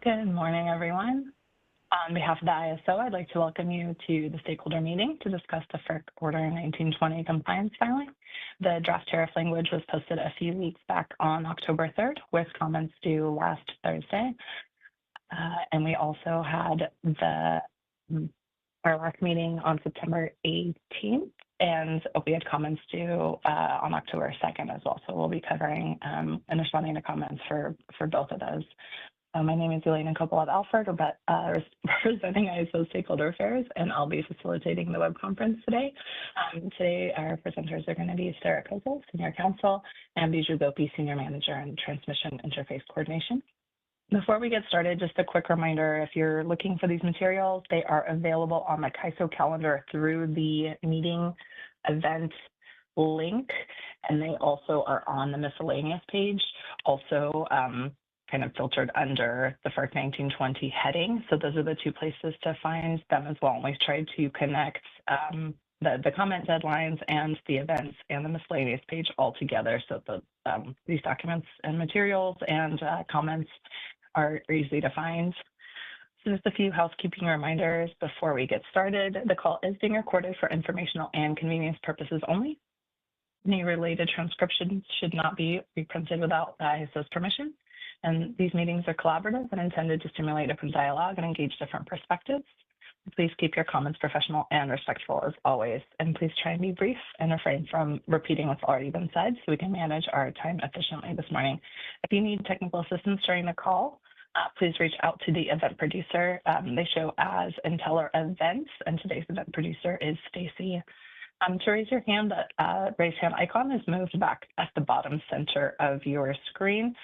Good morning, everyone. On behalf of the ISO, I'd like to welcome you to the stakeholder meeting to discuss the FERC Order 1920 compliance filing. The draft tariff language was posted a few weeks back on October 3rd with comments due last Thursday. And we also had our last meeting on September 18th, and we had comments due on October 2nd as well. So we'll be covering and responding to comments for both of those. My name is Elena Kopolov-Alford, representing ISO Stakeholder Affairs, and I'll be facilitating the web conference today. Today, our presenters are going to be Sarah Kozel, Senior Counsel, and Bijou Gopi, Senior Manager in Transmission Interface Coordination. Before we get started, just a quick reminder, if you're looking for these materials, they are available on the CAISO calendar through the meeting event link, and they also are on the miscellaneous page, also kind of filtered under the FERC 1920 heading. So those are the two places to find them as well. And we've tried to connect the comment deadlines and the events and the miscellaneous page all together so that these documents and materials and comments are easy to find. So just a few housekeeping reminders before we get started. The call is being recorded for informational and convenience purposes only. Any related transcriptions should not be reprinted without the ISO's permission. And these meetings are collaborative and intended to stimulate open dialogue and engage different perspectives. Please keep your comments professional and respectful as always. And please try and be brief and refrain from repeating what's already been said so we can manage our time efficiently this morning. If you need technical assistance during the call, please reach out to the event producer. They show as Inteller Events, and today's event producer is Stacy. To raise your hand, that raise hand icon is moved back at the bottom center of your screen.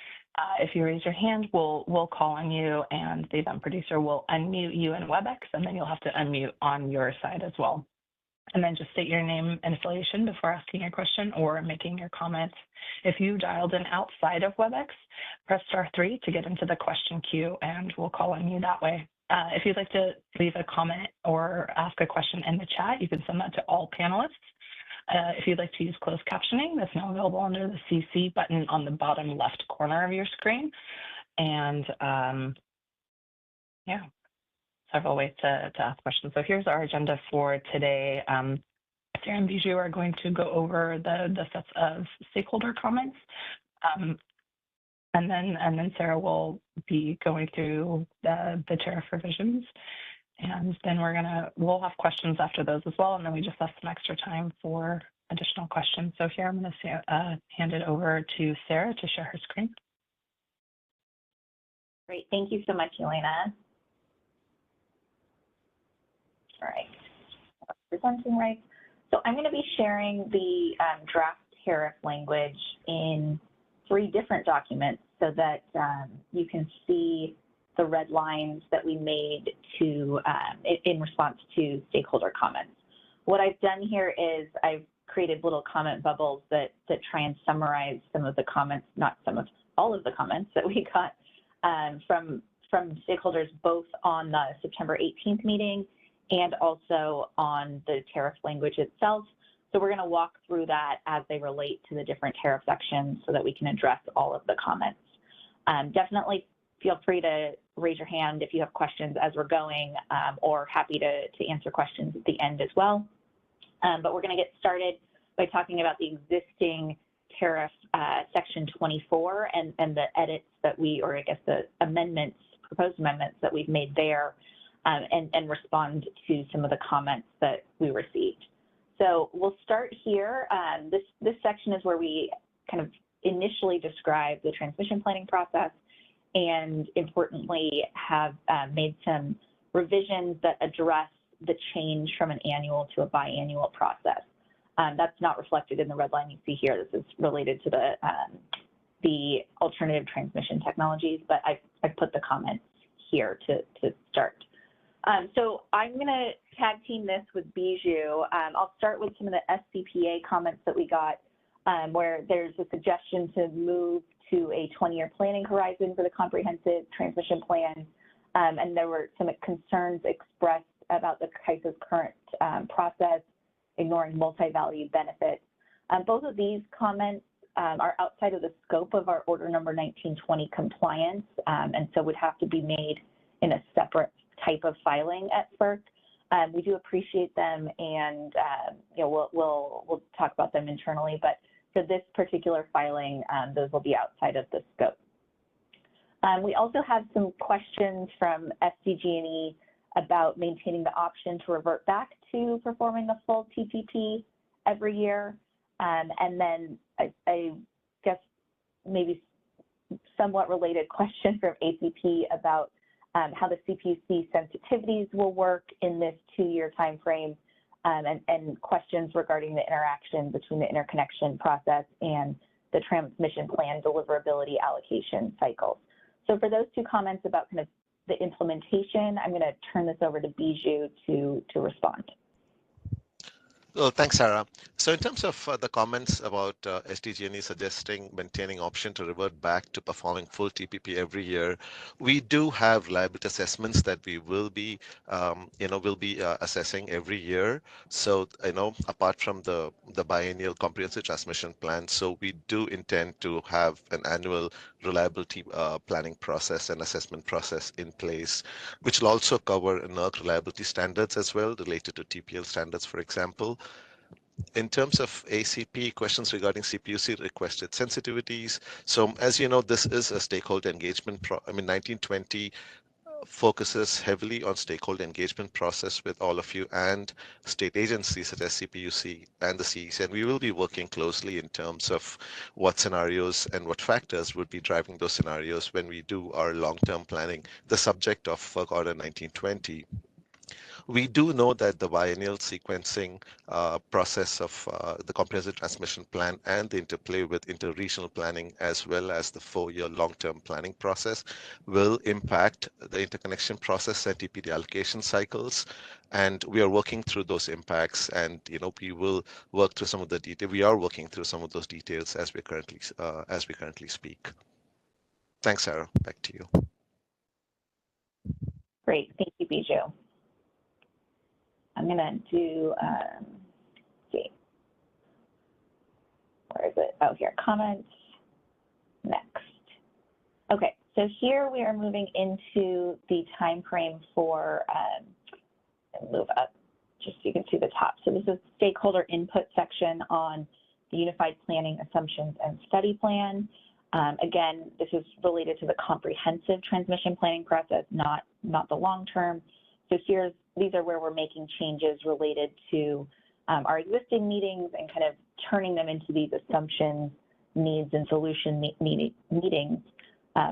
If you raise your hand, we'll call on you, and the event producer will unmute you in WebEx, and then you'll have to unmute on your side as well. And then just state your name and affiliation before asking your question or making your comment. If you dialed in outside of WebEx, press *3 to get into the question queue, and we'll call on you that way. If you'd like to leave a comment or ask a question in the chat, you can send that to all panelists. If you'd like to use closed captioning, that's now available under the CC button on the bottom left corner of your screen. And yeah, several ways to ask questions. So here's our agenda for today. Sarah and Bijou are going to go over the sets of stakeholder comments. And then Sarah will be going through the tariff revisions. And then we'll have questions after those as well. And then we just have some extra time for additional questions. So here I'm going to hand it over to Sarah to share her screen. Great, thank you so much, Elena. All right, presenting right. So I'm going to be sharing the draft tariff language in 3 different documents so that you can see the red lines that we made in response to stakeholder comments. What I've done here is I've created little comment bubbles that try and summarize some of the comments, not some of, all of the comments that we got from stakeholders both on the September 18th meeting and also on the tariff language itself. So we're going to walk through that as they relate to the different tariff sections so that we can address all of the comments. Definitely feel free to raise your hand if you have questions as we're going, or happy to answer questions at the end as well. But we're going to get started by talking about the existing tariff section 24 and the edits that or I guess the amendments, proposed amendments that we've made there, and respond to some of the comments that we received. So we'll start here. This section is where we kind of initially describe the transmission planning process, and importantly have made some revisions that address the change from an annual to a biannual process. That's not reflected in the red line you see here. This is related to the alternative transmission technologies, but I've put the comments here to start. So I'm going to tag team this with Bijou. I'll start with some of the SCPA comments that we got, where there's a suggestion to move to a 20-year planning horizon for the comprehensive transmission plan. And there were some concerns expressed about the CAISO's current process, ignoring multi-value benefits. Both of these comments are outside of the scope of our order number 1920 compliance, and so would have to be made in a separate type of filing at FERC. We do appreciate them, and we'll talk about them internally, but for this particular filing, those will be outside of the scope. We also have some questions from SDG&E about maintaining the option to revert back to performing a full TPP every year. And then I guess maybe somewhat related question from ACP about how the CPUC sensitivities will work in this 2-year time frame, and questions regarding the interaction between the interconnection process and the transmission plan deliverability allocation cycles. So for those 2 comments about kind of the implementation, I'm going to turn this over to Bijou to respond. Well, thanks, Sarah. So in terms of the comments about SDG&E suggesting maintaining option to revert back to performing full TPP every year, we do have liability assessments that we will be, assessing every year. So, apart from the biennial comprehensive transmission plan, so we do intend to have an annual reliability planning process and assessment process in place, which will also cover NERC reliability standards as well, related to TPL standards, for example. In terms of ACP questions regarding CPUC requested sensitivities, so as you know, this is a stakeholder engagement. 1920 focuses heavily on stakeholder engagement process with all of you and state agencies such as CPUC and the CEC, and we will be working closely in terms of what scenarios and what factors would be driving those scenarios when we do our long-term planning, the subject of FERC Order 1920. We do know that the biennial sequencing process of the comprehensive transmission plan and the interplay with interregional planning, as well as the 4-year long-term planning process, will impact the interconnection process and TPD allocation cycles. And we are working through those impacts, and we will work through some of the detail. We are working through some of those details as we currently speak. Thanks, Sarah. Back to you. Great, thank you, Bijou. I'm going to do, see, where is it? Oh, here, comments, next. Okay, so here we are moving into the time frame for, move up just so you can see the top. So this is stakeholder input section on the Unified Planning Assumptions and Study Plan. Again, this is related to the comprehensive transmission planning process, not the long term. So these are where we're making changes related to our existing meetings and kind of turning them into these assumptions, needs, and solution meetings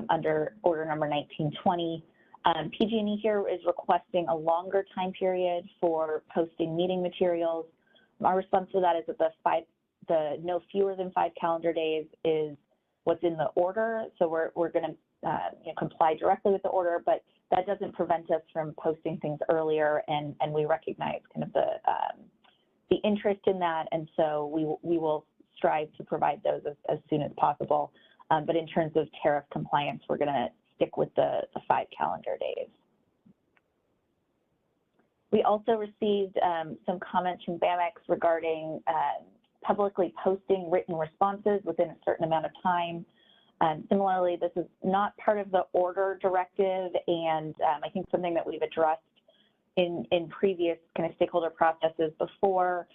under order number 1920. PG&E here is requesting a longer time period for posting meeting materials. Our response to that is that the no fewer than 5 calendar days is what's in the order. So we're going to comply directly with the order, but that doesn't prevent us from posting things earlier, and we recognize kind of the interest in that, and so we will strive to provide those as soon as possible. But in terms of tariff compliance, we're going to stick with the 5 calendar days. We also received some comments from BAMX regarding publicly posting written responses within a certain amount of time. Similarly, this is not part of the order directive, and I think something that we've addressed in previous kind of stakeholder processes before.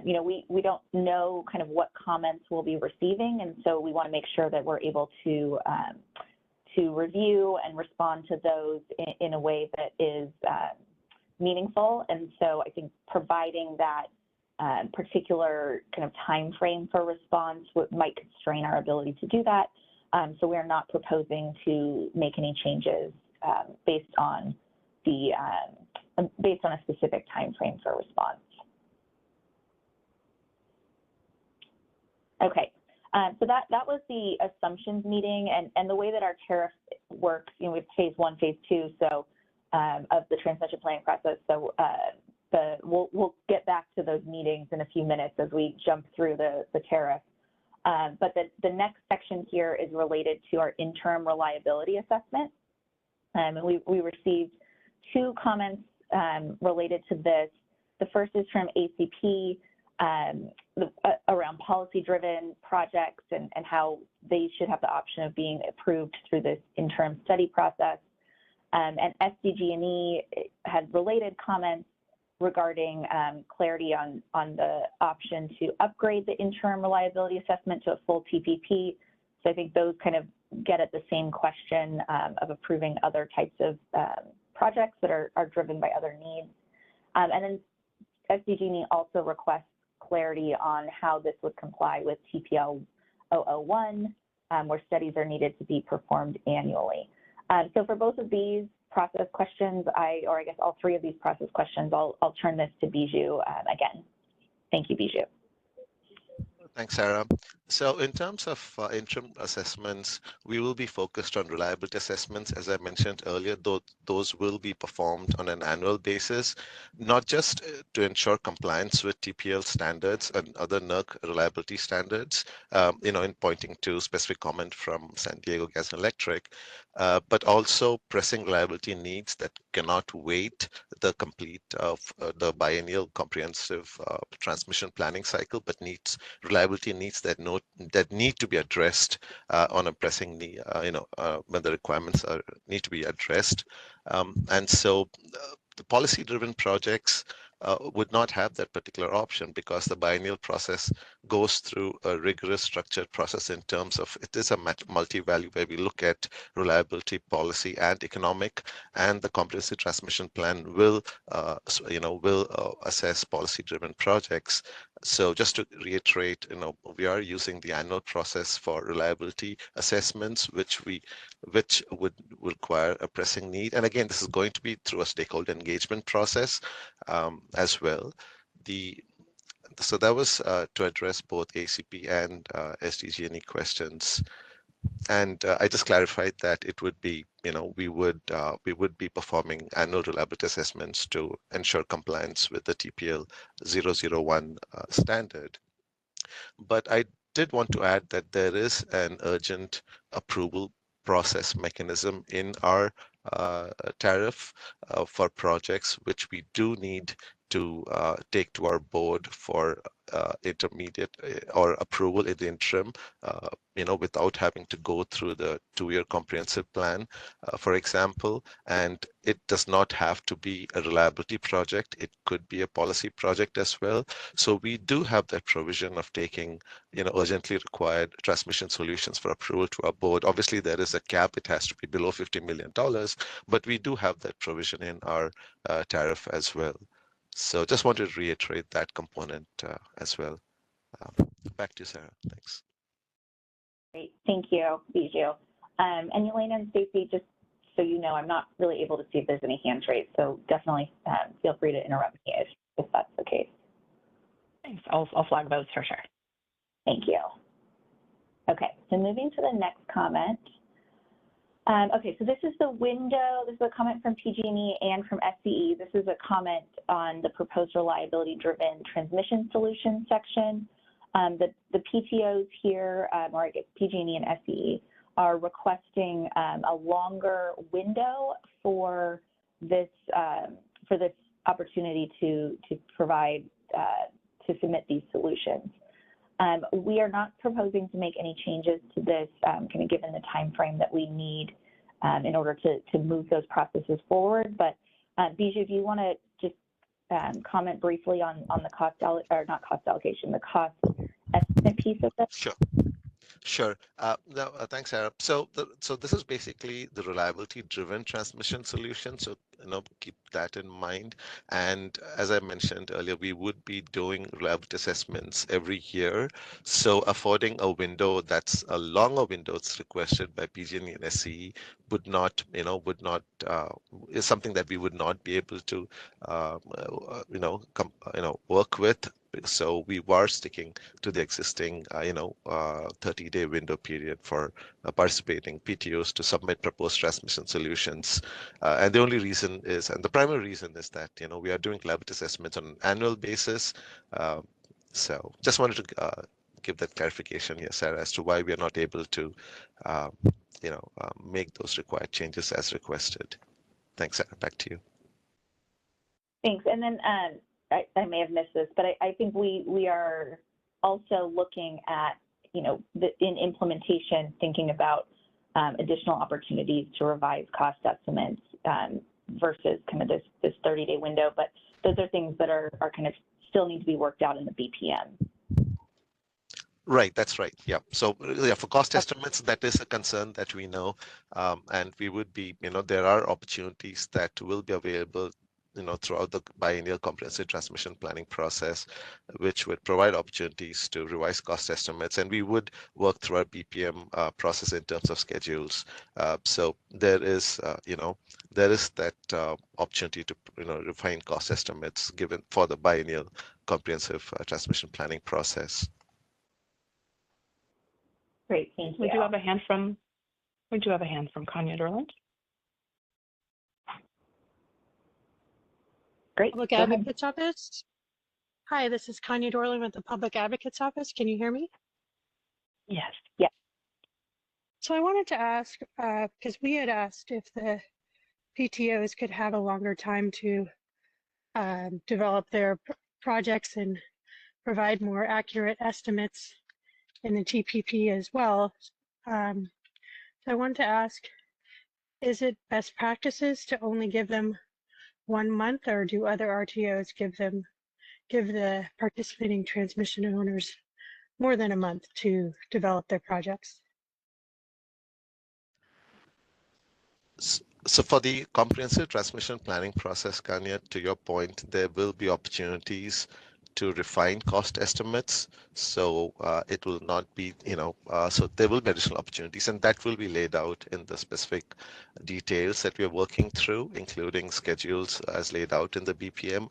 We don't know kind of what comments we'll be receiving, and so we want to make sure that we're able to review and respond to those in a way that is meaningful. And so I think providing that particular kind of time frame for response might constrain our ability to do that. So we're not proposing to make any changes based on a specific time frame for response. Okay, so that was the assumptions meeting, and the way that our tariff works. We have phase 1, phase 2, so of the transmission planning process. So we'll get back to those meetings in a few minutes as we jump through the tariff. But the next section here is related to our interim reliability assessment. And we received 2 comments related to this. The first is from ACP. around policy-driven projects and how they should have the option of being approved through this interim study process. And SDG&E had related comments regarding clarity on the option to upgrade the interim reliability assessment to a full TPP. So I think those kind of get at the same question of approving other types of projects that are driven by other needs. And then SDG&E also requests clarity on how this would comply with TPL 001, where studies are needed to be performed annually. So for both of these process questions, or I guess all three of these process questions, I'll turn this to Bijou again. Thank you, Bijou. Thanks, Sarah. So in terms of interim assessments, we will be focused on reliability assessments. As I mentioned earlier, those will be performed on an annual basis, not just to ensure compliance with TPL standards and other NERC reliability standards, in pointing to specific comment from San Diego Gas and Electric, but also pressing reliability needs that cannot wait the complete of the biennial comprehensive transmission planning cycle, but reliability needs that need to be addressed on a pressing need, when the requirements need to be addressed. And so the policy-driven projects would not have that particular option because the biennial process goes through a rigorous structured process in terms of it is a multi-value where we look at reliability, policy, and economic, and the comprehensive transmission plan will assess policy-driven projects. So just to reiterate, we are using the annual process for reliability assessments, which would require a pressing need. And again, this is going to be through a stakeholder engagement process as well. So that was to address both ACP and SDG&E questions. And I just clarified that it would be, we would be performing annual reliability assessments to ensure compliance with the TPL 001 standard. But I did want to add that there is an urgent approval process mechanism in our tariff for projects which we do need to take to our board for intermediate or approval in the interim, without having to go through the 2-year comprehensive plan, for example. And it does not have to be a reliability project. It could be a policy project as well. So we do have that provision of taking, urgently required transmission solutions for approval to our board. Obviously, there is a cap. It has to be below $50 million, but we do have that provision in our tariff as well. So just wanted to reiterate that component as well. Back to you, Sarah. Thanks. Great. Thank you, Bijou. And Yelena and Stacy, just so you know, I'm not really able to see if there's any hands raised, so definitely feel free to interrupt me if that's the case. Thanks. I'll flag those for sure. Thank you. Okay, so moving to the next comment. Okay, so this is the window. This is a comment from PG&E and from SCE. This is a comment on the proposed reliability-driven transmission solution section. The PTOs here, or I guess PG&E and SCE, are requesting a longer window for this opportunity to provide to submit these solutions. We are not proposing to make any changes to this, kind of given the time frame that we need in order to move those processes forward. But Bijou, do you want to just comment briefly on the cost allocation, the cost estimate piece of this? Sure. No, thanks, Sarah. So this is basically the reliability-driven transmission solution. So keep that in mind. And as I mentioned earlier, we would be doing reliability assessments every year. So affording a window that's a longer window that's requested by PG&E and SCE is something that we would not be able to work with. So we were sticking to the existing 30-day window period for participating PTOs to submit proposed transmission solutions. And the only reason is, and the primary reason is that we are doing reliability assessments on an annual basis. So just wanted to give that clarification here, Sarah, as to why we are not able to make those required changes as requested. Thanks, Sarah. Back to you. Thanks. And then I may have missed this, but I think we are also looking at, in implementation, thinking about additional opportunities to revise cost estimates versus kind of this 30-day window. But those are things that are kind of still need to be worked out in the BPM. Right, that's right. Yeah. So yeah, for cost estimates, that is a concern that we know, and we would be, there are opportunities that will be available, throughout the biennial comprehensive transmission planning process, which would provide opportunities to revise cost estimates, and we would work through our BPM process in terms of schedules. So there is, there is that opportunity to, refine cost estimates given for the biennial comprehensive transmission planning process. Great, thank you. We do have a hand from Kanya Dorland. Great. Public Advocates Office. Hi, this is Kanya Dorland with the Public Advocates Office. Can you hear me? Yes. Yes. So I wanted to ask, because we had asked if the PTOs could have a longer time to develop their projects and provide more accurate estimates in the TPP as well. So I wanted to ask, is it best practices to only give them 1 month, or do other RTOs give the participating transmission owners more than a month to develop their projects? So for the comprehensive transmission planning process, Kanya, to your point, there will be opportunities to refine cost estimates. So it will not be, so there will be additional opportunities, and that will be laid out in the specific details that we are working through, including schedules as laid out in the BPM.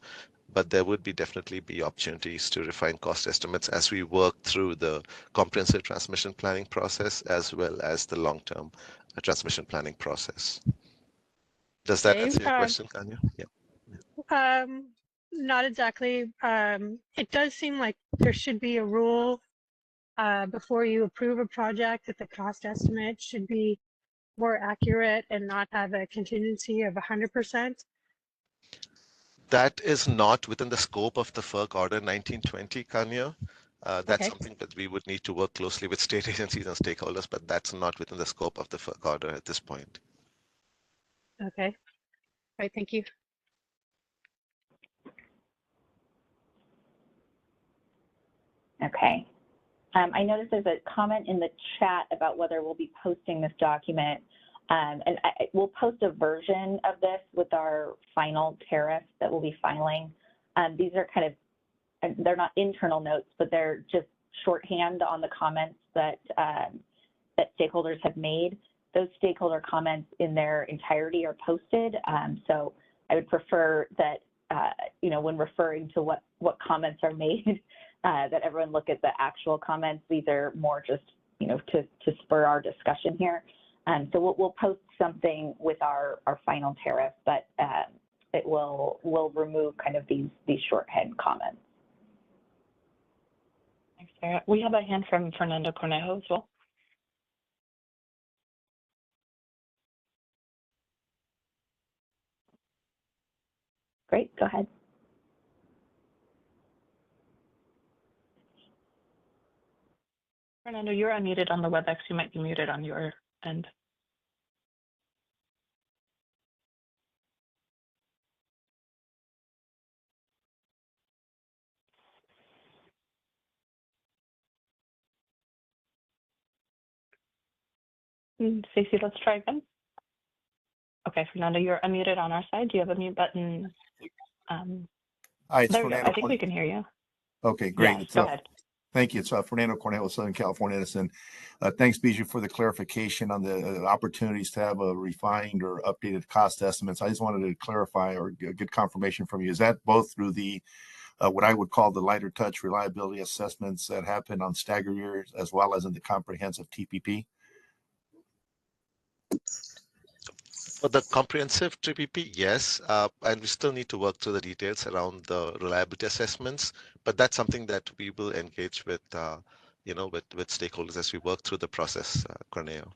But there would definitely be opportunities to refine cost estimates as we work through the comprehensive transmission planning process, as well as the long-term transmission planning process. Does that answer your question, Kanya? Yeah. Not exactly. It does seem like there should be a rule before you approve a project that the cost estimate should be more accurate and not have a contingency of 100%. That is not within the scope of the FERC Order 1920, Kanya. That's something that we would need to work closely with state agencies and stakeholders, but that's not within the scope of the FERC Order at this point. Okay. All right, thank you. Okay. I noticed there's a comment in the chat about whether we'll be posting this document. And we'll post a version of this with our final tariff that we'll be filing. These are kind of, they're not internal notes, but they're just shorthand on the comments that, that stakeholders have made. Those stakeholder comments in their entirety are posted. So I would prefer that, when referring to what comments are made, that everyone look at the actual comments. These are more just, to spur our discussion here. So we'll post something with our final tariff, but we'll remove kind of these shorthand comments. Thanks, Sarah. We have a hand from Fernando Cornejo as well. Great, go ahead. Fernando, you're unmuted on the WebEx. You might be muted on your end. Stacey, let's try again. Okay, Fernando, you're unmuted on our side. Do you have a mute button? Hi, it's There we go. Fernando. I think we can hear you. Okay, great. Yes, go ahead. Thank you. It's Fernando Cornejo, Southern California Edison. Thanks, Bijou, for the clarification on the opportunities to have a refined or updated cost estimates. I just wanted to clarify or get confirmation from you. Is that both through the what I would call the lighter touch reliability assessments that happen on staggered years, as well as in the comprehensive TPP? For the comprehensive TPP, yes, and we still need to work through the details around the reliability assessments, but that's something that we will engage with, with stakeholders as we work through the process, Corneo.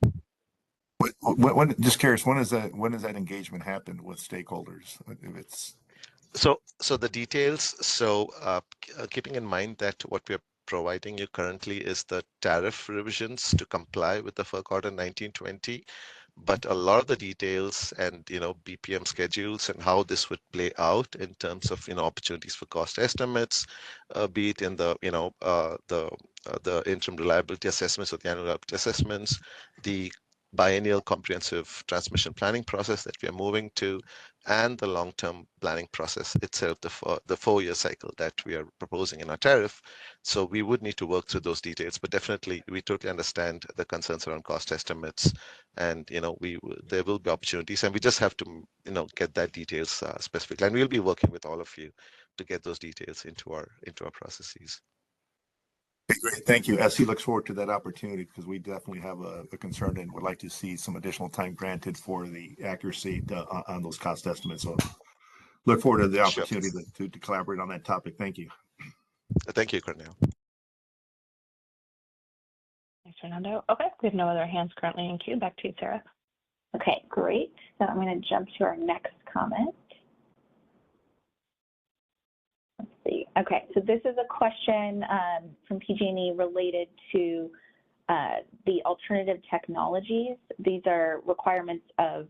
Just curious, when does that engagement happen with stakeholders? If it's so the details. So keeping in mind that what we're providing you currently is the tariff revisions to comply with the FERC Order 1920. But a lot of the details and BPM schedules and how this would play out in terms of opportunities for cost estimates, be it in the the interim reliability assessments or the annual reliability assessments, the biennial comprehensive transmission planning process that we are moving to, and the long-term planning process itself, the 4-year cycle that we are proposing in our tariff. So we would need to work through those details, but definitely we totally understand the concerns around cost estimates, and there will be opportunities, and we just have to get that details specifically, and we'll be working with all of you to get those details into our processes. Okay, great. Thank you. SC looks forward to that opportunity because we definitely have a concern and would like to see some additional time granted for the accuracy on those cost estimates. So look forward to the opportunity to collaborate on that topic. Thank you. Thank you, Cornell. Thanks, Fernando. Okay, we have no other hands currently in queue. Back to you, Sarah. Okay, great. So I'm going to jump to our next comment. Let's see. Okay, so this is a question from PG&E related to the alternative technologies. These are requirements of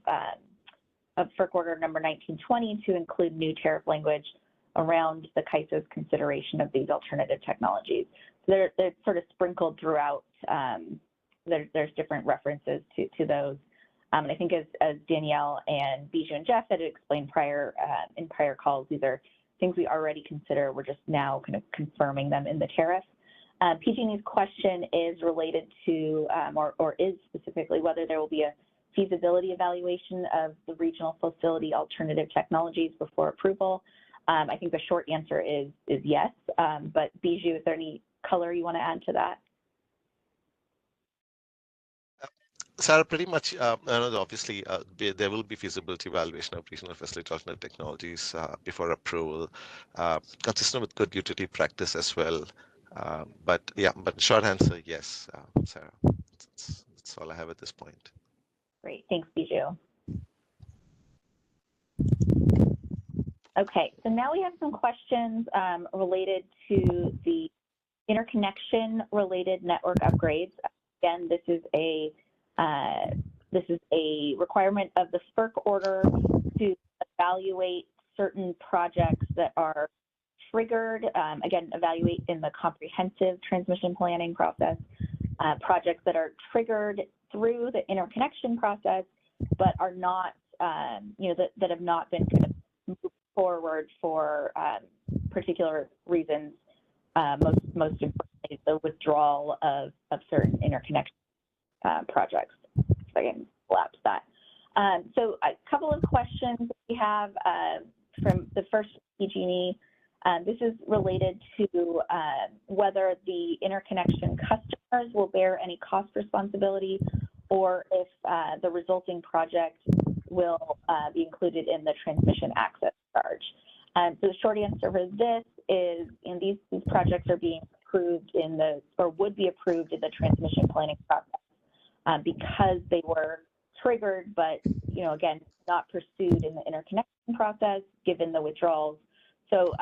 FERC Order number 1920 to include new tariff language around the CAISO's consideration of these alternative technologies. So they're sort of sprinkled throughout. There's different references to those. And I think as Danielle and Bijou and Jeff had explained in prior calls, these are things we already consider. We're just now kind of confirming them in the tariff. PG&E's question is related to, or is specifically whether there will be a feasibility evaluation of the regional facility alternative technologies before approval. I think the short answer is yes, but Bijou, is there any color you want to add to that? Sarah, pretty much, obviously, there will be feasibility evaluation of regional facility alternative technologies before approval, consistent with good utility practice as well. But short answer, yes, Sarah. That's all I have at this point. Great, thanks, Bijou. Okay, so now we have some questions related to the interconnection-related network upgrades. Again, this is a requirement of the FERC order to evaluate certain projects that are triggered, again, evaluate in the comprehensive transmission planning process, projects that are triggered through the interconnection process, but are not, that have not been kind of moved forward for particular reasons, most importantly, the withdrawal of certain interconnection projects. So I can collapse that. So a couple of questions we have from the first PG&E. This is related to whether the interconnection customers will bear any cost responsibility, or if the resulting project will be included in the transmission access charge. So the short answer for this is, these projects are being approved would be approved in the transmission planning process because they were triggered, but again, not pursued in the interconnection process given the withdrawals. So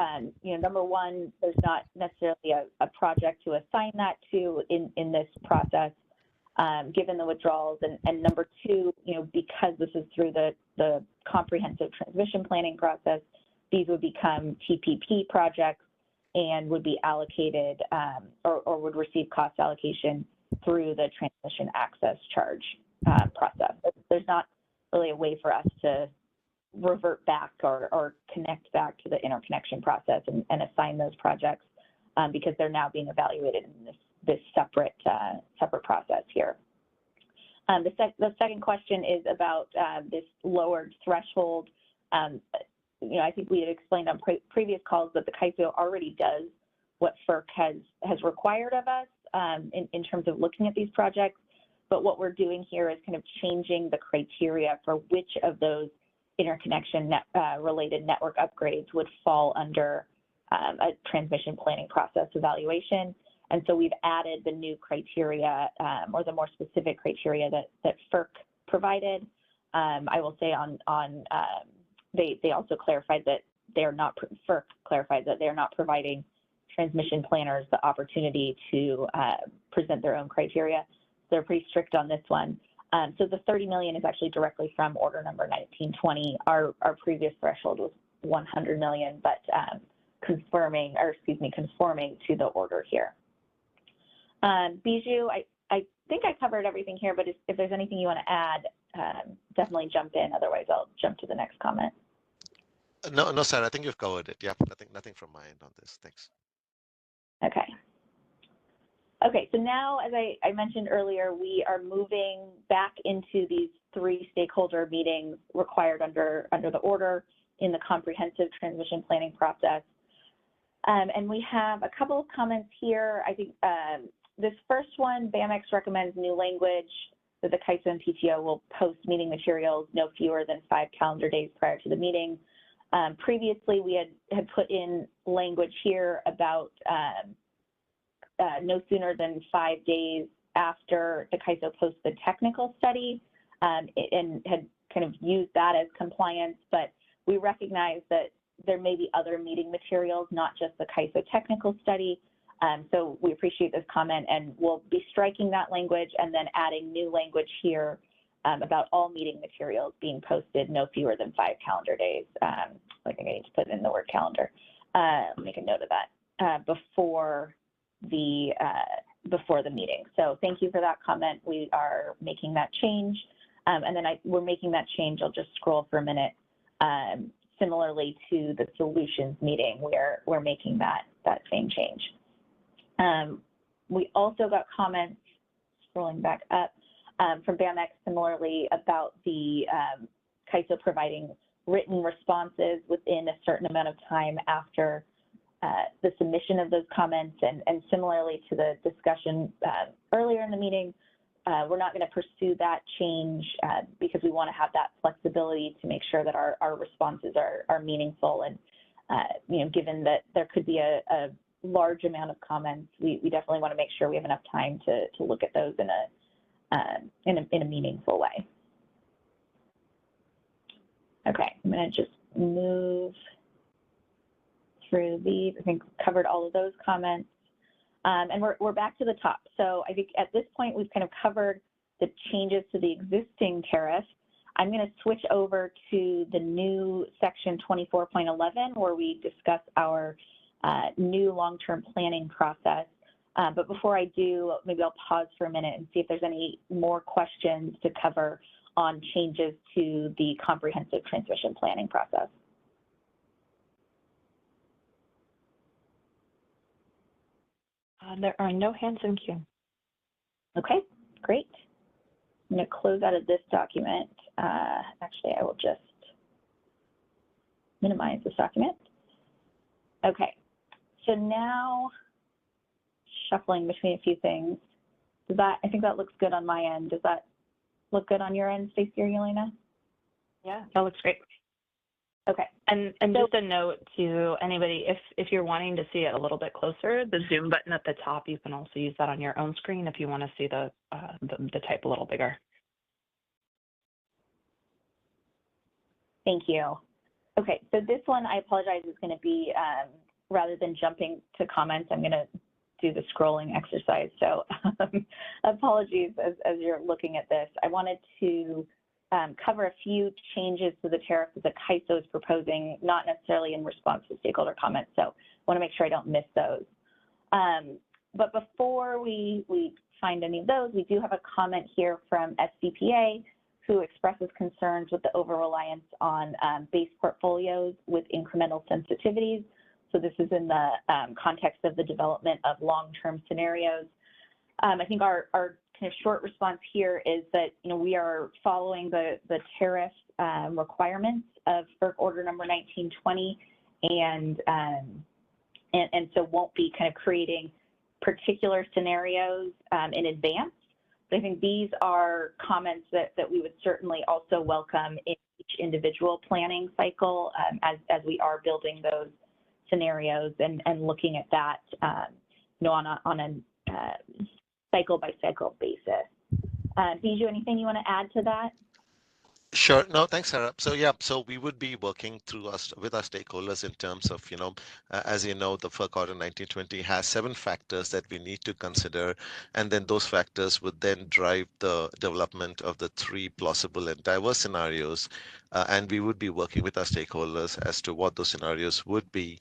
number one, there's not necessarily a project to assign that to in this process given the withdrawals, and number two, because this is through the comprehensive transmission planning process, these would become TPP projects and would be allocated or would receive cost allocation through the transmission access charge process. There's not really a way for us to revert back or connect back to the interconnection process and assign those projects because they're now being evaluated in this separate process here. The second question is about this lowered threshold. I think we had explained on previous calls that the CAISO already does what FERC has required of us in terms of looking at these projects. But what we're doing here is kind of changing the criteria for which of those interconnection related network upgrades would fall under a transmission planning process evaluation. And so we've added the new criteria or the more specific criteria that FERC provided. I will say they also clarified that FERC clarified that they're not providing transmission planners the opportunity to present their own criteria. They're pretty strict on this one. So the 30 million is actually directly from order number 1920. Our previous threshold was 100 million, but conforming to the order here. Bijou, I think I covered everything here, but if there's anything you want to add, definitely jump in. Otherwise, I'll jump to the next comment. No, Sarah, I think you've covered it. Yeah, nothing from my end on this. Thanks. Okay. Okay, so now, as I mentioned earlier, we are moving back into these 3 stakeholder meetings required under the order in the comprehensive transmission planning process. And we have a couple of comments here. I think this first one, BAMX recommends new language that the CAISO and PTO will post meeting materials no fewer than 5 calendar days prior to the meeting. Previously, we had put in language here about no sooner than 5 days after the CAISO posts the technical study, and had kind of used that as compliance, but we recognize that there may be other meeting materials, not just the CAISO technical study. So we appreciate this comment, and we'll be striking that language and then adding new language here about all meeting materials being posted no fewer than 5 calendar days. I think I need to put in the word calendar. Make a note of that before the meeting. So thank you for that comment. We are making that change. And then we're making that change. I'll just scroll for a minute. Similarly to the solutions meeting, we're making that same change. We also got comments, scrolling back up, from BAMX similarly about the CAISO providing written responses within a certain amount of time after the submission of those comments, and similarly to the discussion earlier in the meeting, we're not going to pursue that change because we want to have that flexibility to make sure that our responses are meaningful. And given that there could be a large amount of comments, we definitely want to make sure we have enough time to look at those in a meaningful way. Okay, I'm going to just move through these. I think covered all of those comments. And we're back to the top. So I think at this point, we've kind of covered the changes to the existing tariff. I'm going to switch over to the new section 24.11, where we discuss our new long-term planning process. But before I do, maybe I'll pause for a minute and see if there's any more questions to cover on changes to the comprehensive transmission planning process. There are no hands in queue. Okay, great. I'm going to close out of this document. Actually, I will just minimize this document. Okay, so now shuffling between a few things. I think that looks good on my end. Does that look good on your end, Stacey or Yelena? Yeah, that looks great. Okay. And so, just a note to anybody, if you're wanting to see it a little bit closer, the zoom button at the top, you can also use that on your own screen if you want to see the type a little bigger. Thank you. Okay, so this one, I apologize, is going to be, rather than jumping to comments, I'm going to do the scrolling exercise. So apologies as you're looking at this. I wanted to cover a few changes to the tariff that the CAISO is proposing, not necessarily in response to stakeholder comments. So I want to make sure I don't miss those. But before we find any of those, we do have a comment here from SCPA, who expresses concerns with the over-reliance on base portfolios with incremental sensitivities. So this is in the context of the development of long-term scenarios. I think our kind of short response here is that we are following the tariff requirements of FERC order number 1920, and so won't be kind of creating particular scenarios in advance. But I think these are comments that we would certainly also welcome in each individual planning cycle as we are building those scenarios and looking at that on a cycle by cycle basis. Bijou, anything you want to add to that? Sure. No, thanks, Sarah. So yeah, so we would be working through us with our stakeholders in terms of, as you know, the FERC Order 1920 has 7 factors that we need to consider, and then those factors would then drive the development of the 3 plausible and diverse scenarios. And we would be working with our stakeholders as to what those scenarios would be.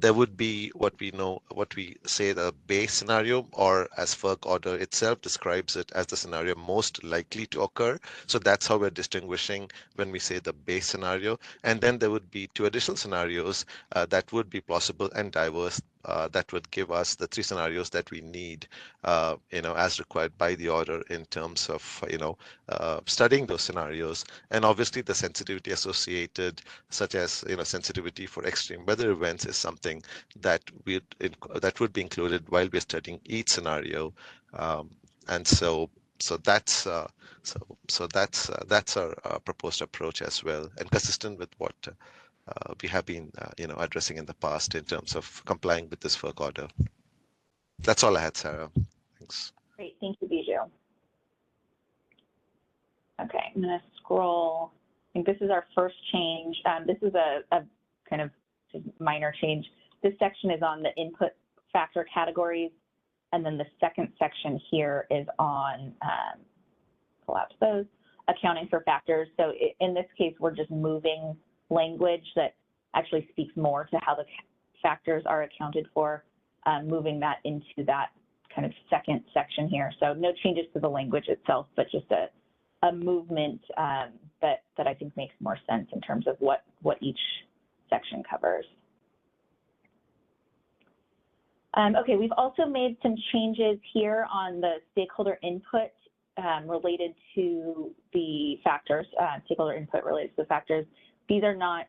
There would be what we say the base scenario, or as FERC Order itself describes it as the scenario most likely to occur. So that's how we're distinguishing when we say the base scenario. And then there would be 2 additional scenarios that would be plausible and diverse, that would give us the 3 scenarios that we need, as required by the order in terms of, studying those scenarios. And obviously the sensitivity associated, such as, sensitivity for extreme weather events, is something that would be included while we're studying each scenario. And so that's that's our proposed approach as well, and consistent with what we have been addressing in the past in terms of complying with this FERC order. That's all I had, Sarah. Thanks. Great, thank you, Bijou. Okay, I'm going to scroll. I think this is our first change. This is a kind of minor change. This section is on the input factor categories, and then the second section here is on, collapse those, accounting for factors. So in this case, we're just moving language that actually speaks more to how the factors are accounted for, moving that into that kind of second section here. So no changes to the language itself, but just a movement that I think makes more sense in terms of what each section covers. Okay, we've also made some changes here on the stakeholder input related to the factors, stakeholder input related to the factors. These are not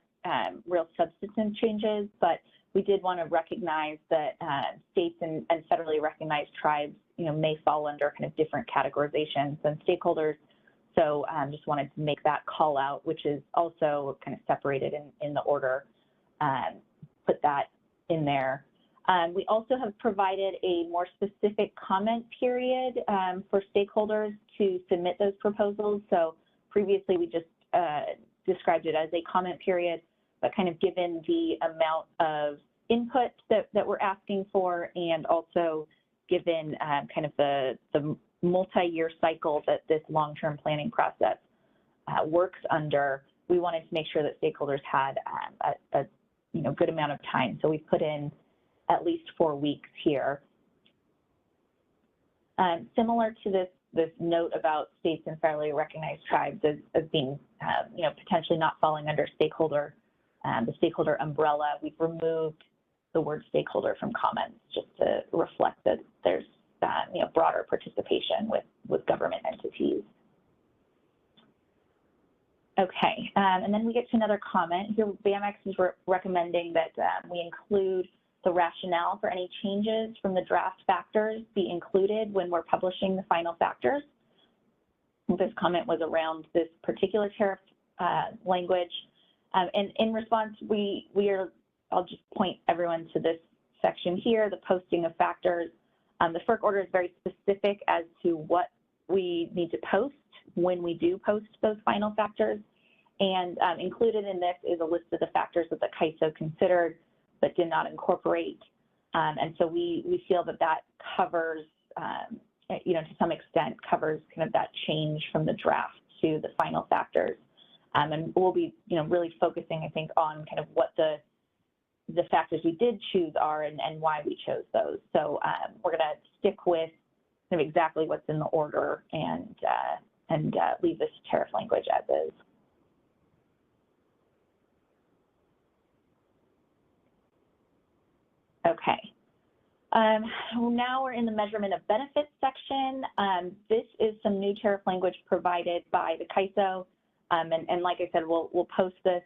real substantive changes, but we did want to recognize that states and federally recognized tribes, may fall under kind of different categorizations than stakeholders. So just wanted to make that call out, which is also kind of separated in the order, put that in there. We also have provided a more specific comment period for stakeholders to submit those proposals. So previously we just described it as a comment period, but kind of given the amount of input that we're asking for, and also given kind of the multi-year cycle that this long-term planning process works under, we wanted to make sure that stakeholders had a good amount of time. So we put in at least 4 weeks here. Similar to this note about states and federally recognized tribes as being, potentially not falling under the stakeholder umbrella, we've removed the word stakeholder from comments just to reflect that there's, broader participation with government entities. Okay, and then we get to another comment. Here, BAMX is recommending that we include the rationale for any changes from the draft factors be included when we're publishing the final factors. This comment was around this particular tariff language. And in response, I'll just point everyone to this section here, the posting of factors. The FERC order is very specific as to what we need to post when we do post those final factors. And included in this is a list of the factors that the CAISO considered but did not incorporate. And so we feel that covers, to some extent, covers kind of that change from the draft to the final factors. And we'll be, really focusing, I think, on kind of what the factors we did choose are and why we chose those. So we're going to stick with kind of exactly what's in the order and leave this tariff language as is. Okay. Now we're in the measurement of benefits section. This is some new tariff language provided by the CAISO. And like I said, we'll post this.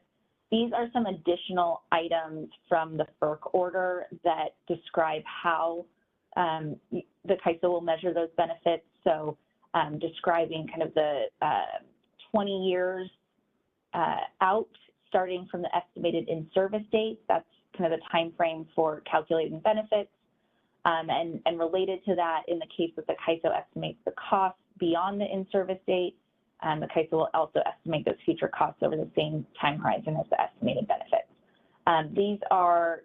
These are some additional items from the FERC order that describe how the CAISO will measure those benefits. So describing kind of the 20 years out, starting from the estimated in-service date. That's kind of the time frame for calculating benefits. And related to that, in the case that the CAISO estimates the cost beyond the in-service date, the CAISO will also estimate those future costs over the same time horizon as the estimated benefits. These are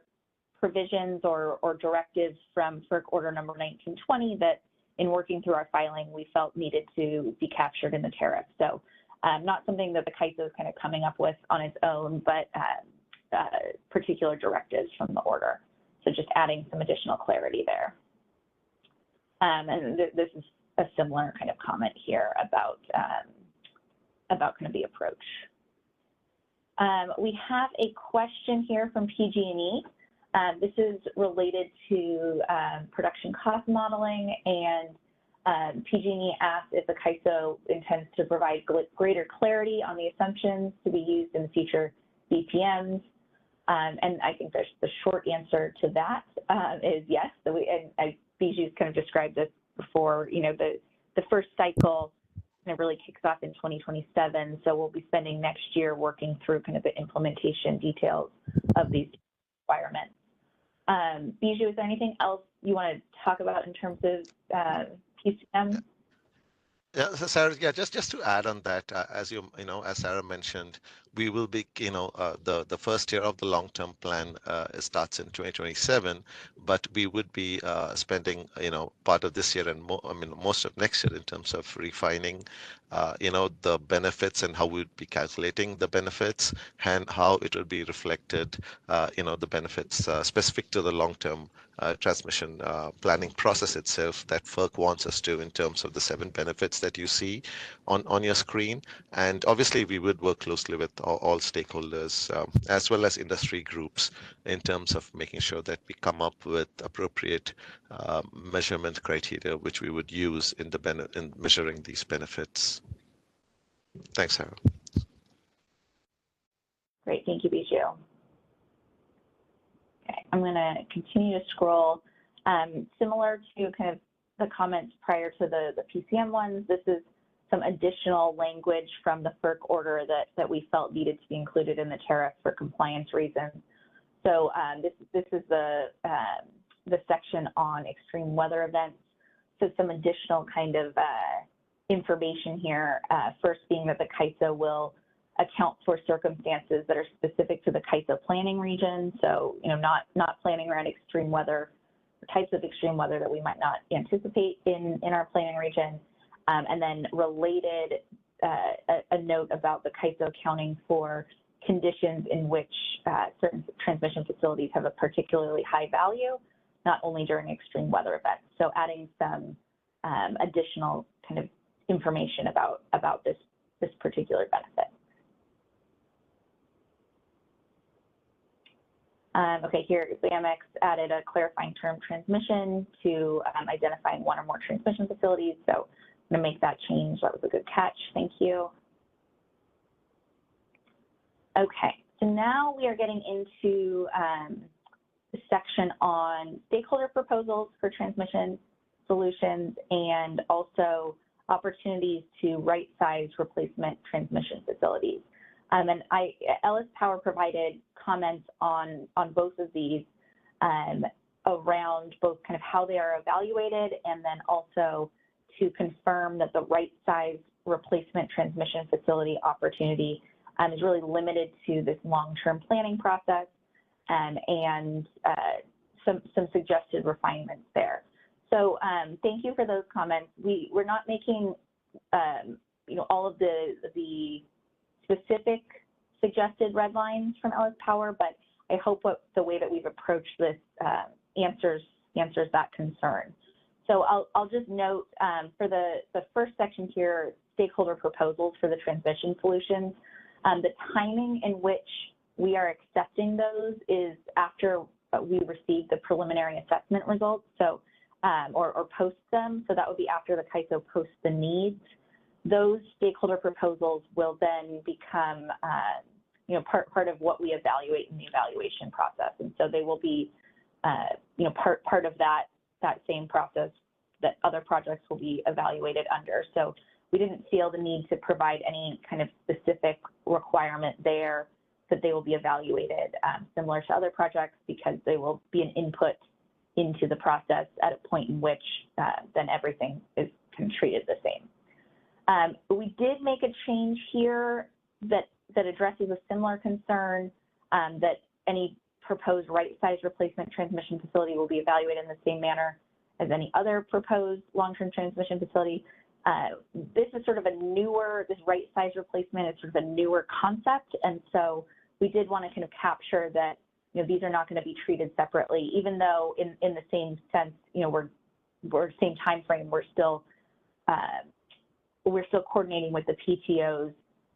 provisions or directives from FERC Order Number 1920 that, in working through our filing, we felt needed to be captured in the tariff. So not something that the CAISO is kind of coming up with on its own, but particular directives from the order. So just adding some additional clarity there. And this is a similar kind of comment here about kind of the approach. We have a question here from PG&E. This is related to production cost modeling, and PG&E asked if the CAISO intends to provide greater clarity on the assumptions to be used in the future BPMs. And I think there's the short answer to that is yes. So Biju's kind of described this before. You know, the first cycle kind of really kicks off in 2027. So we'll be spending next year working through kind of the implementation details of these requirements. Biju, is there anything else you want to talk about in terms of PCM? Yeah, so Sarah, yeah, just to add on that, as as Sarah mentioned, we will be, the first year of the long-term plan starts in 2027, but we would be spending, part of this year and most of next year in terms of refining, the benefits and how we would be calculating the benefits and how it will be reflected, the benefits specific to the long-term transmission planning process itself that FERC wants us to in terms of the 7 benefits that you see on your screen. And obviously we would work closely with all stakeholders as well as industry groups in terms of making sure that we come up with appropriate measurement criteria which we would use in measuring these benefits. Thanks, Sarah. Great, thank you, Biju. Okay, I'm going to continue to scroll. Similar to kind of the comments prior to the PCM ones, this is some additional language from the FERC order that we felt needed to be included in the tariff for compliance reasons. So this is the section on extreme weather events. So some additional kind of information here. First being that the CAISO will account for circumstances that are specific to the CAISO planning region. So, not planning around extreme weather, or types of extreme weather that we might not anticipate in our planning region. And then related, a note about the CAISO accounting for conditions in which certain transmission facilities have a particularly high value, not only during extreme weather events. So adding some additional kind of information about this particular benefit. Okay, here the MX added a clarifying term transmission to identifying 1 or more transmission facilities. So I'm going to make that change. That was a good catch. Thank you. Okay, so now we are getting into the section on stakeholder proposals for transmission solutions and also opportunities to right-size replacement transmission facilities. And Ellis Power provided comments on both of these around both kind of how they are evaluated and then also to confirm that the right size replacement transmission facility opportunity is really limited to this long-term planning process and some suggested refinements there. So thank you for those comments. We're not making all of the specific suggested red lines from Ellis Power, but I hope the way that we've approached this answers that concern. So I'll just note for the first section here, stakeholder proposals for the transmission solutions, the timing in which we are accepting those is after we receive the preliminary assessment results, so or post them. So that would be after the CAISO posts the needs. Those stakeholder proposals will then become, part of what we evaluate in the evaluation process, and so they will be, part of that same process that other projects will be evaluated under. So we didn't feel the need to provide any kind of specific requirement there that they will be evaluated similar to other projects because they will be an input into the process at a point in which then everything is kind of treated the same. We did make a change here that addresses a similar concern, that any proposed right-size replacement transmission facility will be evaluated in the same manner as any other proposed long-term transmission facility. This is sort of a newer, this right-size replacement is sort of a newer concept, and so we did want to kind of capture that, you know, these are not going to be treated separately, even though in the same sense, you know, we're same time frame, we're still coordinating with the PTOs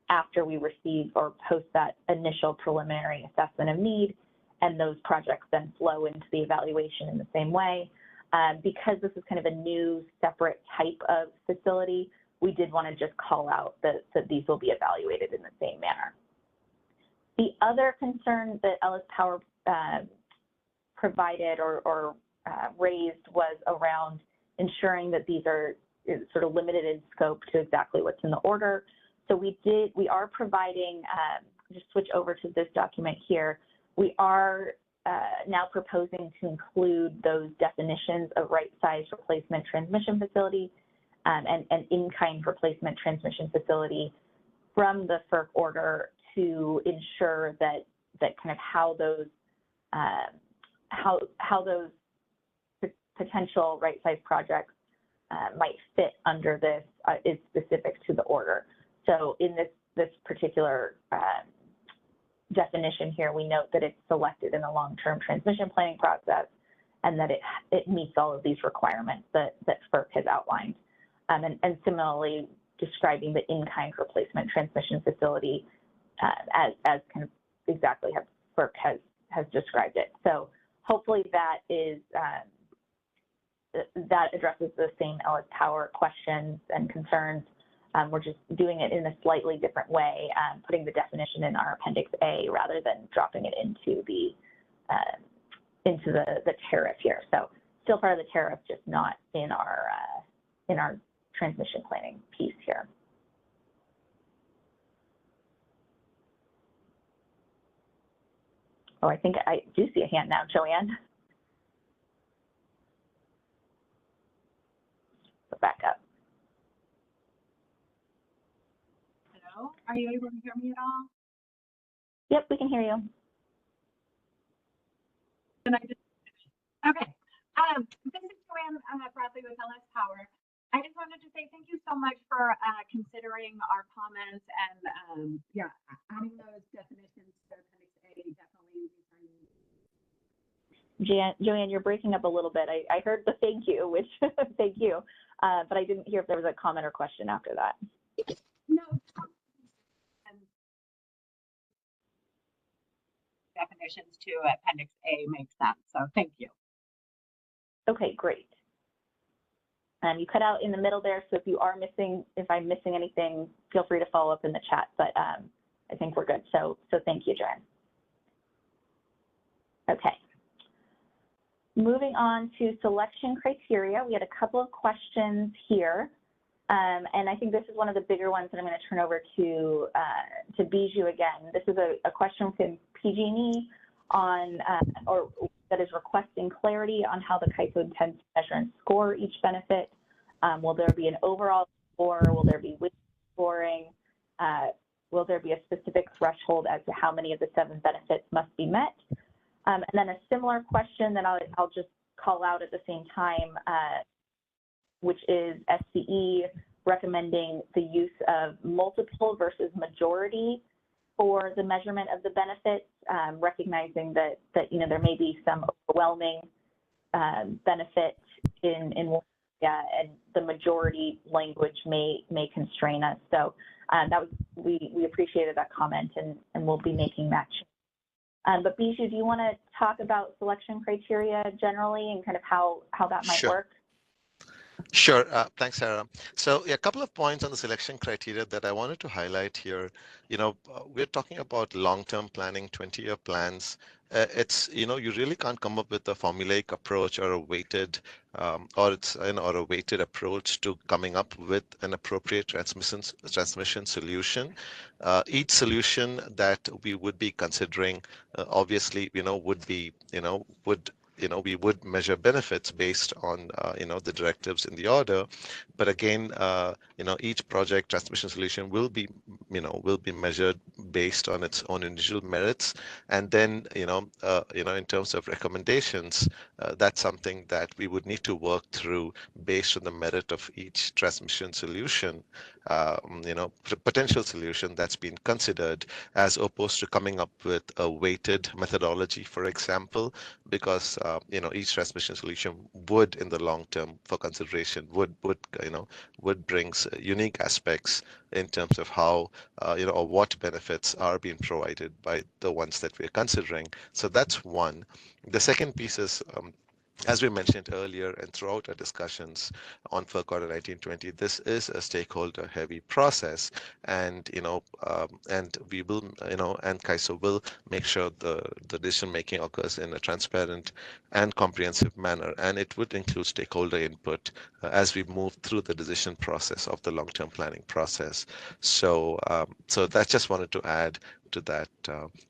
after we receive or post that initial preliminary assessment of need, and those projects then flow into the evaluation in the same way. Because this is kind of a new separate type of facility, we did want to just call out that these will be evaluated in the same manner. The other concern that Ellis Power provided or raised was around ensuring that these are sort of limited in scope to exactly what's in the order. So we are providing, just switch over to this document here, we are now proposing to include those definitions of right-size replacement transmission facility and in-kind replacement transmission facility from the FERC order to ensure that kind of how those potential right-size projects might fit under this is specific to the order. So in this particular definition here, we note that it's selected in the long-term transmission planning process and that it meets all of these requirements that FERC has outlined. And similarly, describing the in-kind replacement transmission facility as kind of exactly how FERC has described it. So hopefully that is that addresses the same Ellis Power questions and concerns. We're just doing it in a slightly different way, putting the definition in our Appendix A rather than dropping it into the tariff here. So still part of the tariff, just not in our transmission planning piece here. Oh, I think I do see a hand now, Joanne. Go back up. Hello, are you able to hear me at all? Yep, we can hear you. Can I just, okay. This is Joanne Bradley with Ellis Power. I just wanted to say thank you so much for considering our comments and yeah, adding those definitions to Appendix A definitely. Joanne, you're breaking up a little bit. I heard the thank you, which thank you, but I didn't hear if there was a comment or question after that. No. Definitions to Appendix A makes sense, so thank you. Okay, great. You cut out in the middle there, so if I'm missing anything, feel free to follow up in the chat, but I think we're good. So thank you, Joanne. Okay. Moving on to selection criteria, we had a couple of questions here, and I think this is one of the bigger ones that I'm going to turn over to Bijou again. This is a question from PG&E on, or that is requesting clarity on how the CAISO intends to measure and score each benefit. Will there be an overall score? Will there be weighted scoring? Will there be a specific threshold as to how many of the 7 benefits must be met? And then a similar question that I'll just call out at the same time, which is SCE recommending the use of multiple versus majority for the measurement of the benefits, recognizing that you know there may be some overwhelming benefit in one area, and the majority language may constrain us. So we appreciated that comment, and we'll be making that change. But Bijou, do you want to talk about selection criteria generally and kind of how that might work? Sure. Thanks, Sarah. So a couple of points on the selection criteria that I wanted to highlight here. You know, we're talking about long-term planning, 20-year plans. It's, you know, you really can't come up with a formulaic approach or a weighted or a weighted approach to coming up with an appropriate transmission solution. Each solution that we would be considering, obviously, would we would measure benefits based on, the directives in the order. But again, each project transmission solution will be measured based on its own individual merits. And then, in terms of recommendations, that's something that we would need to work through based on the merit of each transmission solution, potential solution that's been considered, as opposed to coming up with a weighted methodology, for example, because each transmission solution would, in the long term, for consideration, would bring unique aspects in terms of how or what benefits are being provided by the ones that we're considering. So that's one. The second piece is, as we mentioned earlier and throughout our discussions on FERC Order 1920, this is a stakeholder-heavy process, and and we will, and CAISO will make sure the decision making occurs in a transparent and comprehensive manner, and it would include stakeholder input as we move through the decision process of the long-term planning process. So, so that just wanted to add to that,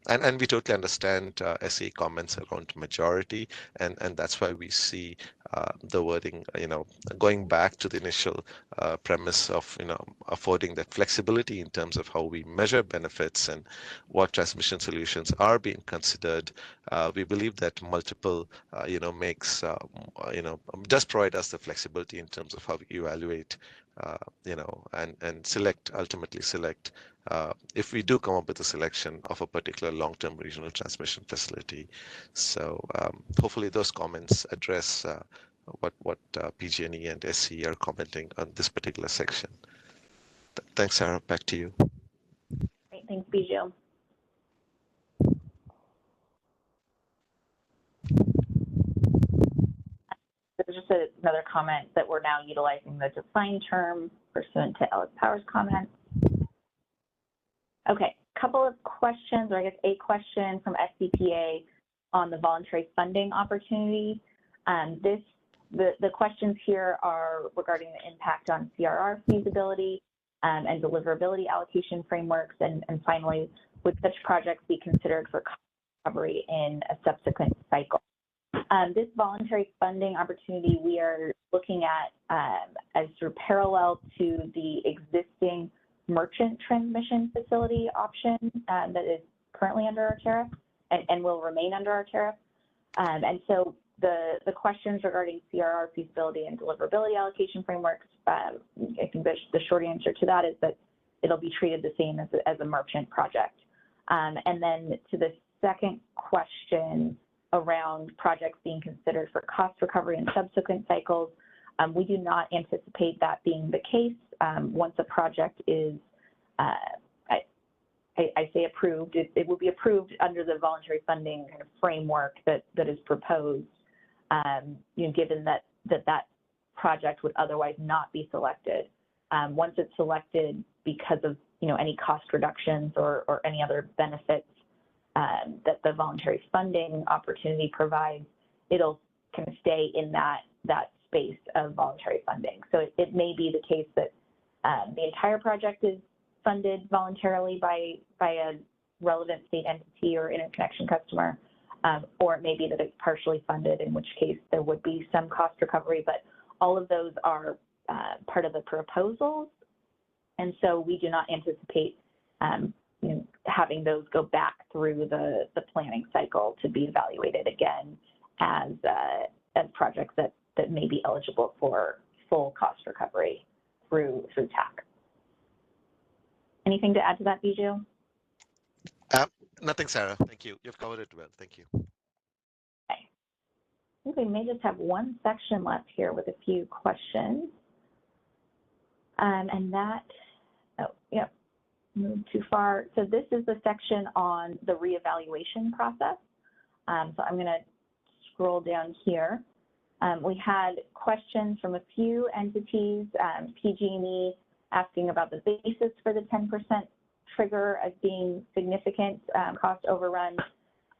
and we totally understand SE comments around majority, and that's why we see the wording, going back to the initial premise of affording that flexibility in terms of how we measure benefits and what transmission solutions are being considered. We believe that multiple makes does provide us the flexibility in terms of how we evaluate and ultimately select if we do come up with a selection of a particular long-term regional transmission facility. So hopefully those comments address what PG&E and SC are commenting on this particular section. Thanks, Sarah. Back to you. Great, thanks, Bijou. There's just another comment that we're now utilizing the defined term pursuant to Ellis Power's comments. Okay, couple of questions, or I guess a question from SCPA on the voluntary funding opportunity. The questions here are regarding the impact on CRR feasibility and deliverability allocation frameworks, and finally, would such projects be considered for cost recovery in a subsequent cycle? This voluntary funding opportunity we are looking at as sort of parallel to the existing merchant transmission facility option that is currently under our tariff and will remain under our tariff. And so the questions regarding CRR feasibility and deliverability allocation frameworks, I think the short answer to that is that it'll be treated the same as a merchant project. And then to the second question around projects being considered for cost recovery in subsequent cycles, we do not anticipate that being the case. Once a project is, I say approved, it will be approved under the voluntary funding kind of framework that is proposed, given that project would otherwise not be selected. Once it's selected because of any cost reductions or any other benefits that the voluntary funding opportunity provides, it'll kind of stay in that space of voluntary funding. So it may be the case that the entire project is funded voluntarily by a relevant state entity or interconnection customer, or it may be that it's partially funded, in which case there would be some cost recovery, but all of those are part of the proposals. And so we do not anticipate having those go back through the planning cycle to be evaluated again as projects that may be eligible for full cost recovery through TAC. Anything to add to that, Bijou? Nothing, Sarah. Thank you. You've covered it well. Thank you. Okay. I think we may just have one section left here with a few questions. And that, moved too far. So this is the section on the reevaluation process. So I'm going to scroll down here. We had questions from a few entities, PG&E asking about the basis for the 10% trigger as being significant cost overrun,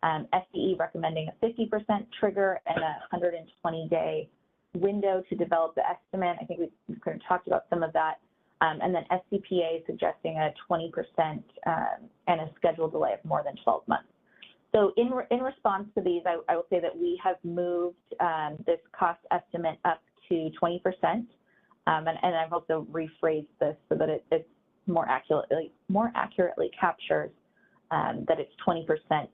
SDE recommending a 50% trigger and a 120-day window to develop the estimate. I think we kind of talked about some of that. And then SCPA suggesting a 20% and a schedule delay of more than 12 months. So in response to these, I will say that we have moved this cost estimate up to 20%, and I've also rephrased this so that it's more accurately captures that it's 20%.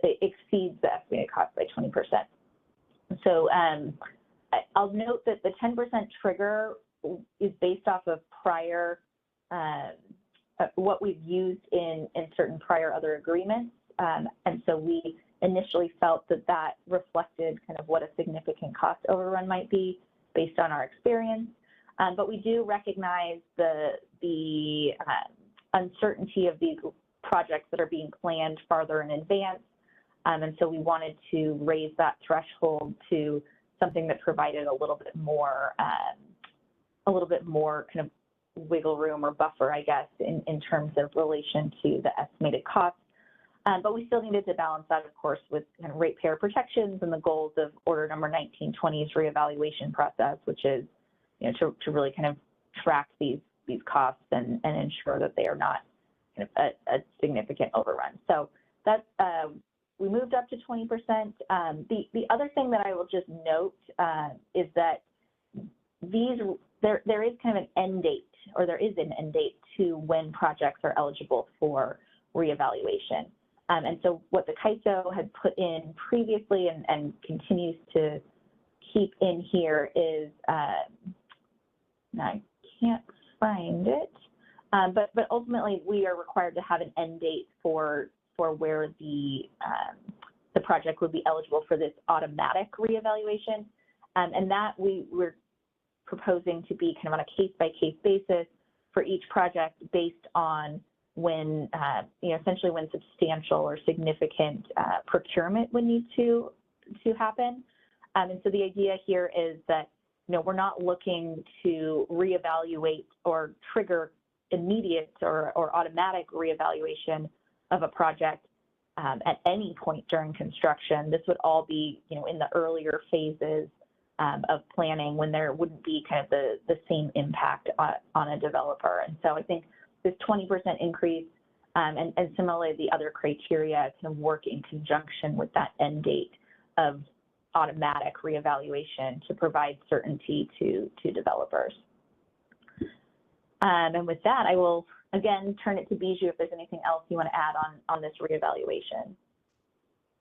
It exceeds the estimated cost by 20%. So I'll note that the 10% trigger is based off of prior, what we've used in certain prior other agreements. And so we initially felt that that reflected kind of what a significant cost overrun might be based on our experience. But we do recognize the uncertainty of these projects that are being planned farther in advance. And so we wanted to raise that threshold to something that provided a little bit more kind of wiggle room or buffer, I guess, in terms of relation to the estimated costs. But we still needed to balance that, of course, with kind of ratepayer protections and the goals of Order Number 1920's reevaluation process, which is, you know, to really kind of track these costs and ensure that they are not kind of a significant overrun. So that's we moved up to 20%. The other thing that I will just note is that there is kind of an end date, or there is an end date to when projects are eligible for reevaluation. And so what the CAISO had put in previously and continues to keep in here is, I can't find it, but ultimately we are required to have an end date for where the project would be eligible for this automatic reevaluation, and that we're proposing to be kind of on a case-by-case basis for each project based on when, you know, essentially when substantial or significant procurement would need to happen. And so the idea here is that, you know, we're not looking to reevaluate or trigger immediate or automatic reevaluation of a project at any point during construction. This would all be, you know, in the earlier phases of planning when there wouldn't be kind of the same impact on a developer. And so I think this 20% increase and similarly the other criteria can work in conjunction with that end date of automatic reevaluation to provide certainty to developers. And with that, I will again turn it to Bijou if there's anything else you want to add on this reevaluation.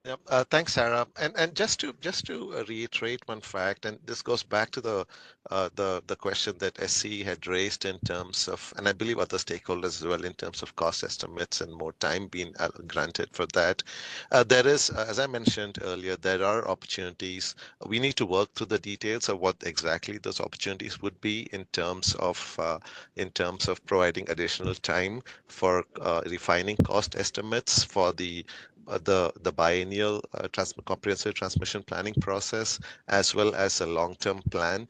Yep. Thanks, Sarah. And just to reiterate one fact, and this goes back to the question that SCE had raised in terms of, and I believe other stakeholders as well, in terms of cost estimates and more time being granted for that. There is, as I mentioned earlier, there are opportunities. We need to work through the details of what exactly those opportunities would be in terms of providing additional time for refining cost estimates for the biennial comprehensive transmission planning process, as well as a long-term plan.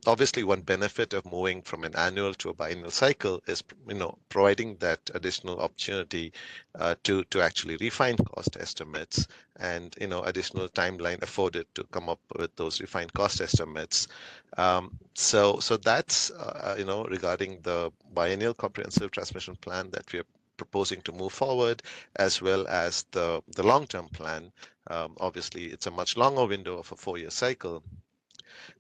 Obviously, one benefit of moving from an annual to a biennial cycle is, you know, providing that additional opportunity to actually refine cost estimates and, you know, additional timeline afforded to come up with those refined cost estimates. So that's you know, regarding the biennial comprehensive transmission plan that we are proposing to move forward, as well as the long-term plan. Obviously, it's a much longer window of a 4-year cycle.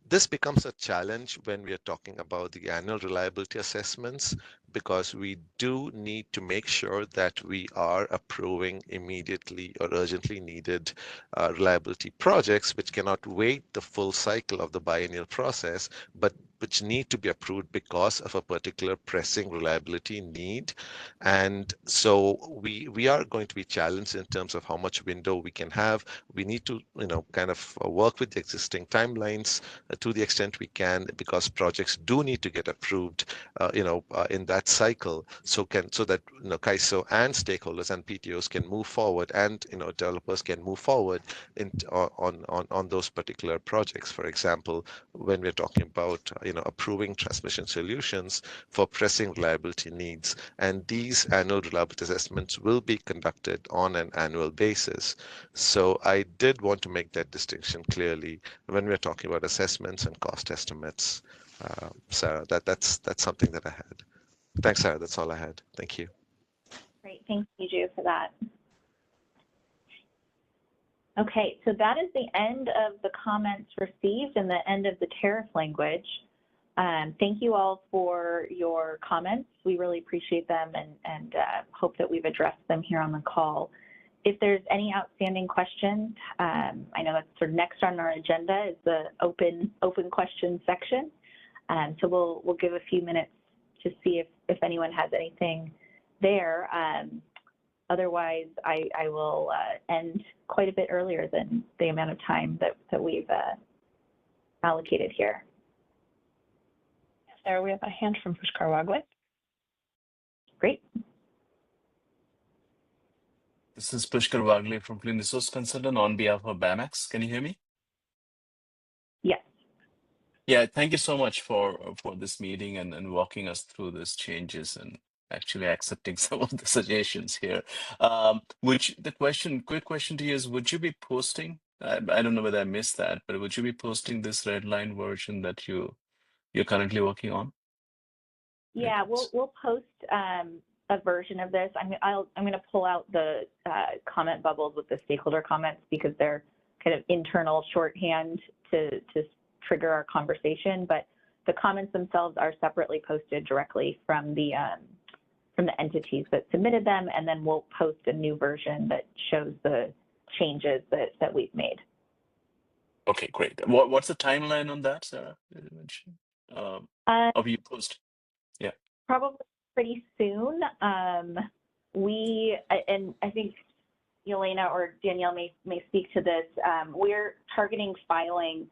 This becomes a challenge when we are talking about the annual reliability assessments, because we do need to make sure that we are approving immediately or urgently needed reliability projects, which cannot wait the full cycle of the biennial process, but which need to be approved because of a particular pressing reliability need. And so we are going to be challenged in terms of how much window we can have. We need to, you know, kind of work with the existing timelines to the extent we can, because projects do need to get approved, you know, in that cycle, so that, you know, CAISO and stakeholders and PTOs can move forward, and, you know, developers can move forward on those particular projects. For example, when we're talking about, you know, approving transmission solutions for pressing reliability needs, and these annual reliability assessments will be conducted on an annual basis. So I did want to make that distinction clearly when we're talking about assessments and cost estimates. Sarah, that's something that I had. Thanks, Sarah. That's all I had. Thank you. Great. Thank you, Bijou, for that. Okay, so that is the end of the comments received and the end of the tariff language. Thank you all for your comments. We really appreciate them and hope that we've addressed them here on the call. If there's any outstanding questions, I know that's sort of next on our agenda is the open question section. So we'll give a few minutes to see if anyone has anything there. Otherwise, I will end quite a bit earlier than the amount of time that we've allocated here. Sarah, we have a hand from Pushkar Wagle. Great. This is Pushkar Wagle from Clean Resource Consultant on behalf of BAMX. Can you hear me? Yes. Yeah, thank you so much for this meeting and walking us through these changes and actually accepting some of the suggestions here. Quick question to you is, would you be posting, I don't know whether I missed that, but would you be posting this red line version that you're currently working on? Yeah, we'll post a version of this. I'm going to pull out the comment bubbles with the stakeholder comments because they're kind of internal shorthand to trigger our conversation. But the comments themselves are separately posted directly from the entities that submitted them, and then we'll post a new version that shows the changes that we've made. Okay, great. What's the timeline on that, Sarah? Did you mention? Of you post? Yeah. Probably pretty soon. And I think Yelena or Danielle may speak to this. We're targeting filing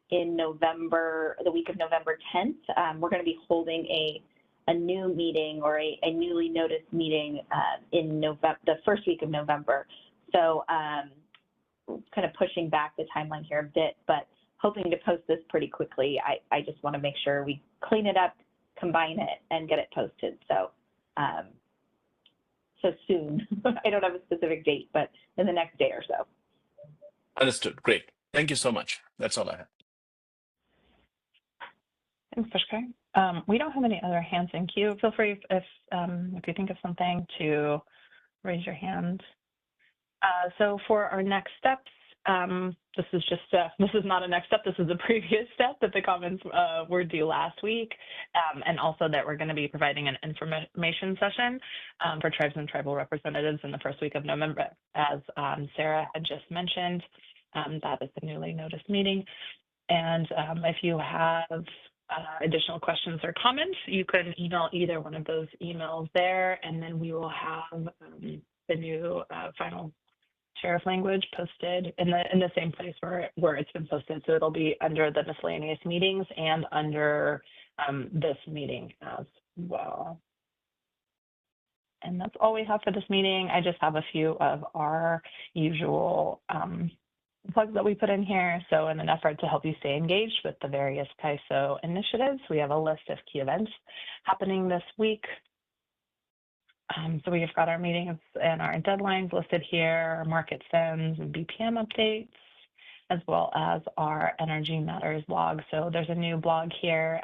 in November, the week of November 10th. We're going to be holding a new meeting or a newly noticed meeting in November, the first week of November. So kind of pushing back the timeline here a bit, but hoping to post this pretty quickly. I just want to make sure we clean it up, combine it, and get it posted. So so soon. I don't have a specific date, but in the next day or so. Understood. Great. Thank you so much. That's all I have. Thanks, Pushkar. We don't have any other hands in queue. Feel free if you think of something to raise your hand. So for our next steps, this is not a next step. This is a previous step that the comments were due last week, and also that we're going to be providing an information session for tribes and tribal representatives in the first week of November, as Sarah had just mentioned. That is the newly noticed meeting. And if you have additional questions or comments, you can email either one of those emails there, and then we will have the new final tariff language posted in the same place where it's been posted. So it'll be under the miscellaneous meetings and under this meeting as well. And that's all we have for this meeting. I just have a few of our usual plugs that we put in here. So in an effort to help you stay engaged with the various CAISO initiatives, we have a list of key events happening this week. So we have got our meetings and our deadlines listed here, our market sends and BPM updates, as well as our Energy Matters blog. So there's a new blog here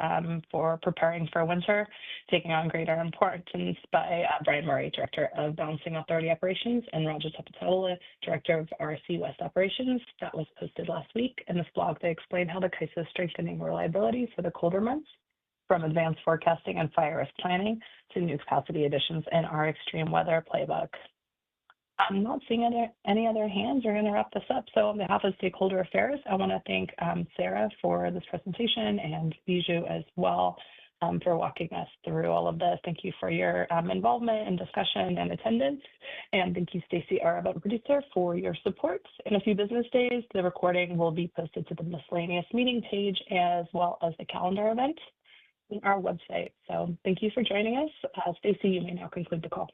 for preparing for winter, taking on greater importance by Brian Murray, Director of Balancing Authority Operations, and Raja Tapatola, Director of RC West Operations. That was posted last week. In this blog, they explain how the CAISO is strengthening reliability for the colder months, from advanced forecasting and fire risk planning to new capacity additions in our extreme weather playbook. I'm not seeing any other hands. We're going to wrap this up. So on behalf of Stakeholder Affairs, I want to thank Sarah for this presentation and Bijou as well for walking us through all of this. Thank you for your involvement and discussion and attendance. And thank you, Stacy, our event producer, for your support. In a few business days, the recording will be posted to the miscellaneous meeting page as well as the calendar event on our website. So thank you for joining us. Stacy, you may now conclude the call.